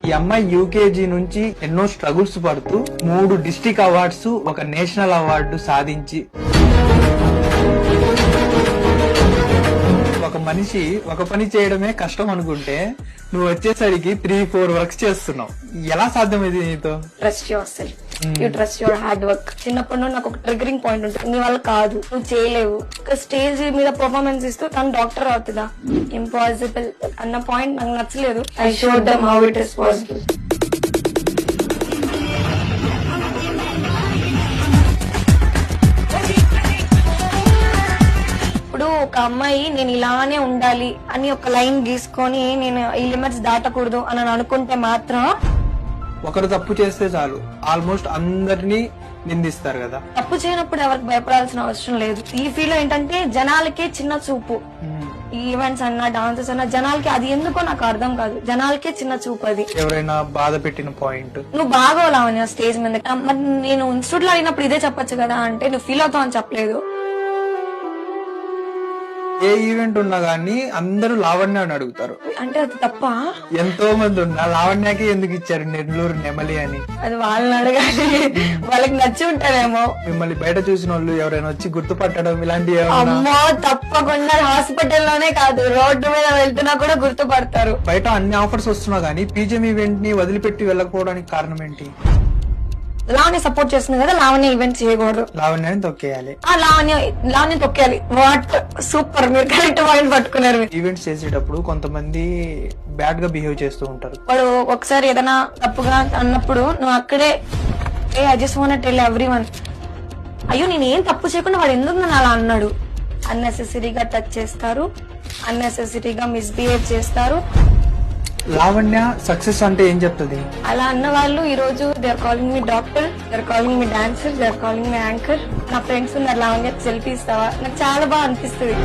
ఈ అమ్మాయి యూకేజీ నుంచి ఎన్నో స్ట్రగుల్స్ పడుతూ 3 డిస్ట్రిక్ట్ అవార్డ్స్, ఒక నేషనల్ అవార్డు సాధించి ఒక మనిషి ఒక పని చేయడమే కష్టం అనుకుంటే నువ్వు వచ్చేసరికి 3-4 వర్క్స్ చేస్తున్నావు. ఎలా సాధ్యమైంది నీతో? Trust your self, you trust your hard work. చిన్నప్పటి నుండి నాకు ఒక ట్రిగరింగ్ పాయింట్ ఉంటుంది, నీ వల్ల కాదు, నువ్వు చేయలేవు. ఒక స్టేజ్ మీద పర్ఫార్మెన్స్ ఇస్తూ తను డాక్టర్ అవుతుందా, ఇంపాసిబుల్ అన్న పాయింట్ నాకు నచ్చలేదు. I showed them how it is possible. ఇప్పుడు ఒక అమ్మాయి నేను ఇలానే ఉండాలి అని ఒక లైన్ గీసుకొని నేను ఈ లిమిట్స్ దాటకూడదు అని అనుకుంటే మాత్రం ఒకరు తప్పు చేస్తే చాలు ఆల్మోస్ట్ అందరినీ నిందిస్తారు కదా. తప్పు చేయనప్పుడు ఎవరికి భయపడాల్సిన అవసరం లేదు. ఈ ఫీల్ లో ఏంటంటే జనాలకే చిన్న చూపు. ఈ ఈవెంట్స్ అన్నా డాన్సెస్ అన్నా జనాలకి అది ఎందుకో నాకు అర్థం కాదు, జనాలకే చిన్న చూపు. అది ఎవరైనా బాధ పెట్టిన పాయింట్ నువ్వు బాగోలావని స్టేజ్ మీద, మరి నేను ఇన్స్టిట్యూట్ లో అయినప్పుడు ఇదే చెప్పొచ్చు కదా అంటే నువ్వు ఫీల్ అవుతావు అని చెప్పలేదు. ఏ ఈవెంట్ ఉన్నా గానీ అందరూ లావణ్య అని అడుగుతారు. అంటే అది తప్ప? ఎంతో మంది ఉన్నా లావణ్యకి ఎందుకు ఇచ్చారు నెల్లూరు నెమలి అని? అది వాళ్ళని అడగాలి, వాళ్ళకి నచ్చి ఉంటారేమో. మిమ్మల్ని బయట చూసిన వాళ్ళు ఎవరైనా వచ్చి గుర్తుపట్టడం ఇలాంటివి? అమ్మో తప్పకుండా, హాస్పిటల్లోనే కాదు రోడ్డు మీద వెళ్తున్నా కూడా గుర్తుపడతారు. బయట అన్ని ఆఫర్స్ వస్తున్నా గానీ పీజీఎం ఈవెంట్ ని వదిలిపెట్టి వెళ్ళకపోవడానికి కారణం ఏంటి? లావణ్య సపోర్ట్ చేస్తుంది కదా, లావణ్య ఈవెంట్ చేయకూడదు, లావణ్యాన్ని తొక్కేయాలి. లావణ్య తొక్కేయాలి. వాట్ సూపర్, మీరు కరెక్ట్ పాయింట్ పట్టుకున్నారు. ఈవెంట్స్ చేసేటప్పుడు కొంతమంది బ్యాడ్ గా బిహేవ్ చేస్తూ ఉంటారు. వాడు ఒకసారి ఏదైనా తప్పుగా అన్నప్పుడు నువ్వు అక్కడే I just want tell everyone, అయ్యో నేను ఏం తప్పు చేయకుండా వాడు ఎందుకు నన్ను అలా అన్నాడు. అన్నెసెసరీగా టచ్ చేస్తారు, అన్నెసెసరీగా మిస్బిహేవ్ చేస్తారు. లావణ్య సక్సెస్ అంటే ఏం చెప్తుంది? అలా అన్న వాళ్ళు ఈ రోజు they are calling me doctor, they are calling me dancer, they are calling me anchor. నా ఫ్రెండ్స్ ఉన్నారు, లావణ్య సెల్ఫీ ఇస్తావా? నాకు చాలా బాగా అనిపిస్తుంది.